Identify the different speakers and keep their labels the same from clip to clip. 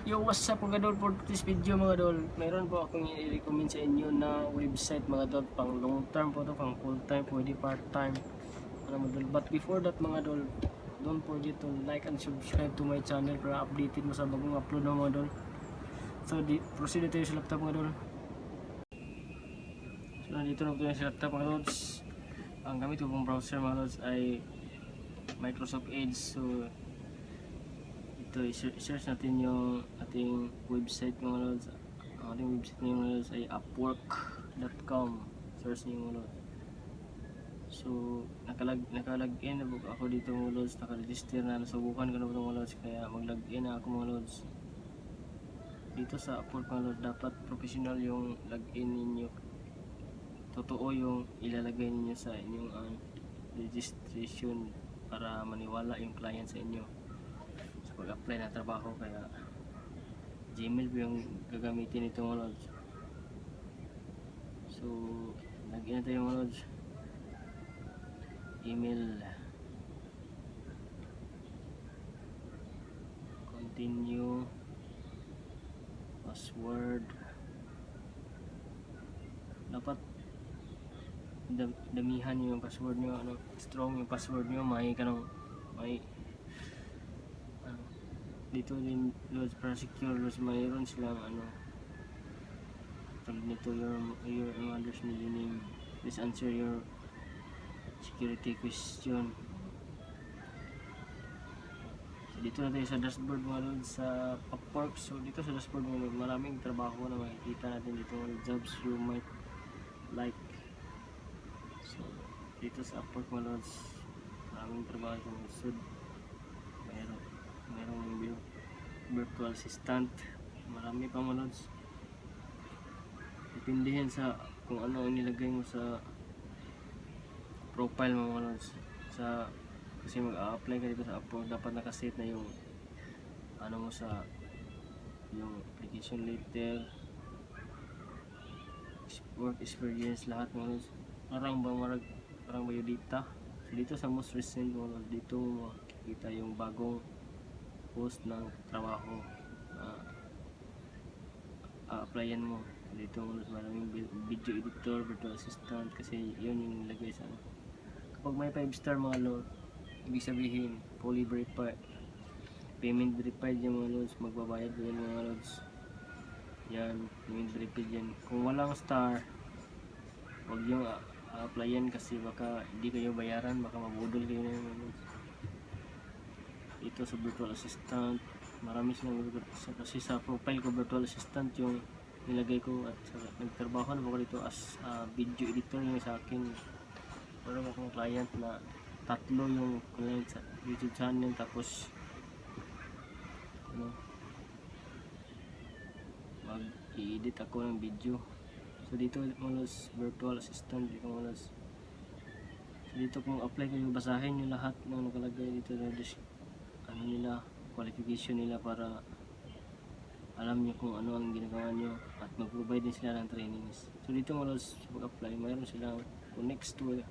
Speaker 1: Yo, what's up mga dol? For this video mga dol, mayroon po akong i-recommend sa inyo na website mga dol. Pang long term po to, pang full time, pwede part time, ano mga dol. But before that mga dol, don't forget to like and subscribe to my channel para updated mo sa bagong upload ng mga dol. So proceed tayo sa laptop mga dol. So nandito na po tayo sa laptop mga dol. Ang gamit ko pong browser mga dol ay Microsoft Edge. So ito, i-search natin yung ating website mga lods. Ang ating website ngayon mga lods ay upwork.com. Search niyo mga lods. So nakalag-in na ako dito mga lods. Naka-register na, nasubukan ko na ito mga lods. Kaya mag-log-in na ako mga lods. Dito sa Upwork mga lods, dapat professional yung log-in ninyo. Totoo yung ilalagay ninyo sa inyong registration para maniwala yung client sa inyo pag-apply na trabaho. Kaya Gmail po yung gagamitin nito mga lods. So lagyan na tayo mga lods. Email, continue, password. Dapat damihan nyo yung password nyo, strong yung password nyo. May dito din lods para secure lods, mayroon silang tulad nito, your mother's middle name, please answer your security question. So dito na tayo sa dashboard mga lods sa Upwork. So dito sa dashboard mga lods, maraming trabaho na makikita natin dito, jobs you might like. So dito sa Upwork mga lods, maraming trabaho kung gusto. Merong virtual assistant, marami pa mga lods. Depende sa kung ano ang nilagay mo sa profile mo mga lods. Kasi mag-a-apply ka dito sa Upwork, dapat nakaset na yung mo sa yung application letter, work experience, lahat mga lods. Parang biodata. So dito sa most recent mga lods, dito makikita yung bagong post ng trabaho na applyan mo. Dito maraming video editor, virtual assistant, kasi yun yung nilagay sa kapag may 5 star mga lods, ibig sabihin fully verified, payment verified yung mga lods, magbabayad ko yung mga lods. Yan, payment verified yan. Kung walang star, huwag yung applyan kasi baka hindi kayo bayaran, baka mabudol kayo na yung lods. Ito sa virtual assistant, marami silang kasi sa profile ko virtual assistant yung nilagay ko, at nagtrabaho na ako dito as video editor yung sa akin. Meron akong client na 3 yung client sa YouTube channel, tapos mag-i-edit ako ng video. So dito malos virtual assistant dito malos. So dito kung apply kayo, basahin nyo lahat ng nakalagay dito na nila, qualification nila, para alam nyo kung ano ang ginagawa nyo, at mag-provide din sila ng trainings. So dito malos pag-apply, mayroon silang connects to.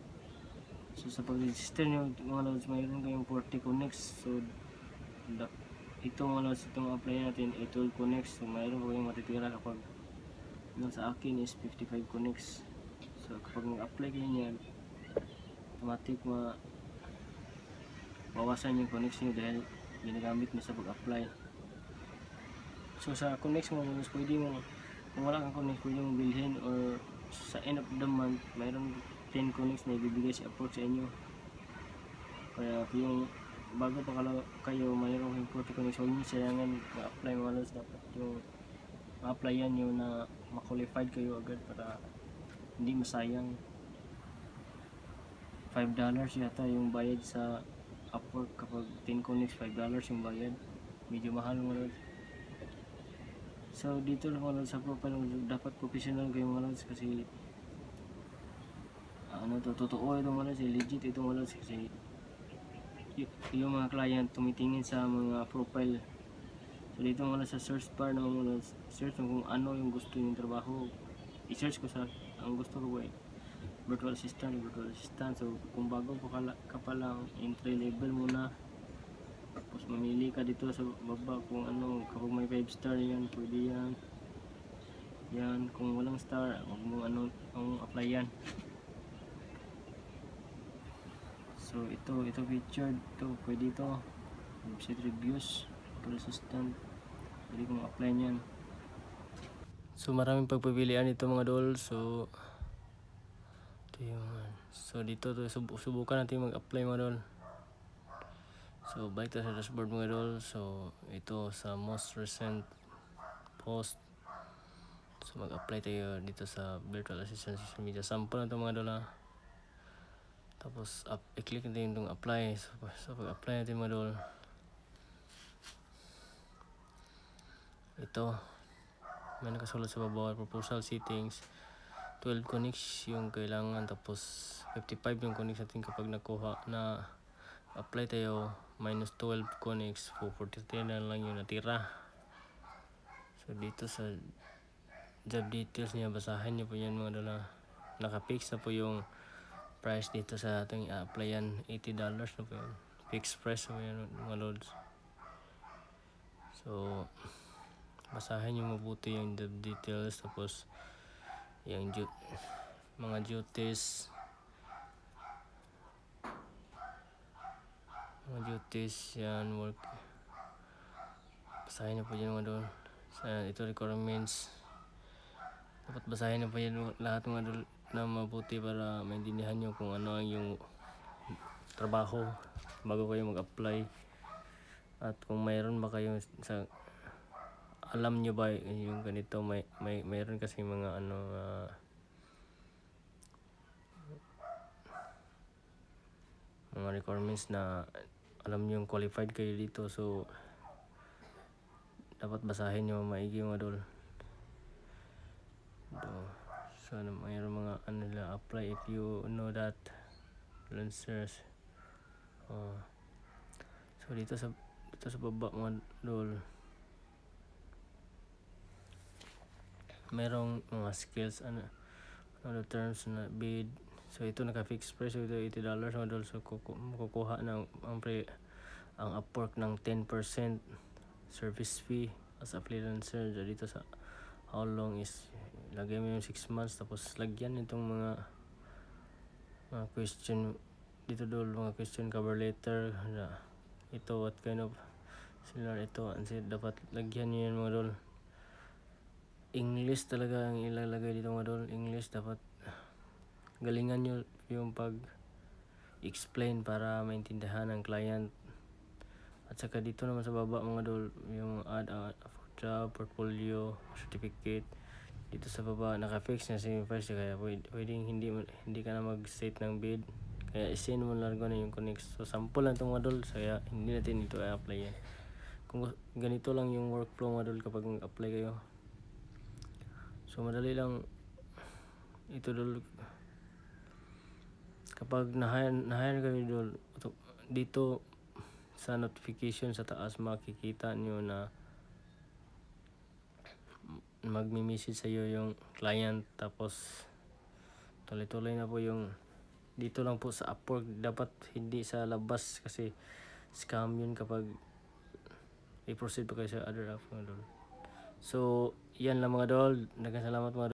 Speaker 1: So sa pag-register nyo mga lods, mayroon kayong 40 connects. So ito mga lods, itong apply natin, ito connects. So mayroon po kayong matitira kapag sa akin is 55 connects. So kapag mag-apply kayo niyan, automatic bawasan yung connects nyo dahil ginagamit mo sa pag-apply. So sa connects mo, pwede mo, kung wala kang connects, pwede mo bilhin, or sa end of the month mayroon 10 connects na ibibigay sa Upwork sa inyo. Kaya yung bago pa kayo mayroon kayong 40 connects, huwag nyo sayangan ma-apply mga lods. Dapat yung ma-applyan nyo na ma-qualified kayo agad para hindi masayang. $5 yata yung bayad sa Upwork kapag 10 connects, $5 yung bayad. Medyo mahal mga lods. So dito lang mga lods sa profile, dapat professional kayo mga lods, kasi totoo ito mga lods, legit ito mga lods, kasi yung mga client tumitingin sa mga profile. So dito mga lods sa search bar na mga lods, search mo kung ano yung gusto yung trabaho. I-search ko sa ang gusto ko ay virtual assistant. So kung bago ka pa lang, entry level muna, Tapos mamili ka dito sa baba kung ano, kapag may 5 star yan, pwede yan. Yan, kung walang star, huwag mo ano, ang apply yan. So ito featured, ito pwede ito. Website reviews, Apple Assistant, pwede kong apply niyan. So maraming pagpipilian ito mga idol. So ito yun. So dito to subukan natin mag-apply mga idol. So balik tayo sa dashboard mga idol. So ito sa most recent post. So mag-apply tayo dito sa virtual assistant social media. Sample na ito mga idol ha. Tapos i-click natin itong apply. So pag-apply natin mga idol, ito may nakasulat sa baba, proposal settings 12 connects yung kailangan, tapos 55 yung connects natin kapag nakuha na apply tayo, minus 12 connects, 443 na lang yung natira. So dito sa job details niya, basahin niyo po yan mga idol. Nakafix na po yung price dito sa ating applyan, $80 na po yun, fixed price na po yan mga loads. So basahin nyo mabuti yung job details, tapos yung mga duties yan, work, basahin nyo po yan mga idol. Ito requirements, dapat basahin nyo po yan lahat mga idol na mabuti para maintindihan nyo kung ano yung trabaho bago kayo mag-apply. At kung mayroon ba kayo sa alam nyo ba yung ganito, mayroon kasi mga ano mga requirements na alam nyo yung qualified kayo dito. So dapat basahin nyo maigi mga idol. So mayroon mga ano nila, apply if you know that freelancers. So dito sa baba mga idol, merong mga skills, ano terms na bid. So ito naka-fixed price, so ito $80 mga idol. So kukuha ng ang Upwork ng 10% service fee as a freelancer. So dito sa how long is, lagay mo yung 6 months, tapos lagyan itong mga question dito dol, mga question cover letter na ito, what kind of similar ito, and dapat lagyan nyo yan mga dol. English talaga ang ilalagay dito mga dol. English, dapat galingan nyo yung pag explain para maintindihan ng client. At saka dito naman sa baba mga dol, yung add a job, portfolio, certificate. Dito sa baba naka-fix na si first, kaya pwedeng hindi ka na mag-state ng bid, kaya i-send mo lang na yung connect. So sample lang itong mga dol, kaya hindi natin ito i-apply yan. Kung ganito lang yung workflow mga dol kapag mag-apply kayo. So madali lang ito dol. Kapag na-hire kayo dol, dito sa notification sa taas makikita nyo na magmi-message sa iyo yung client, tapos tuloy-tuloy na po yung dito lang po sa Upwork. Dapat hindi sa labas kasi scam yun kapag i-proceed pa kayo sa other app mga dol. So yan lang mga dol, salamat mga dol.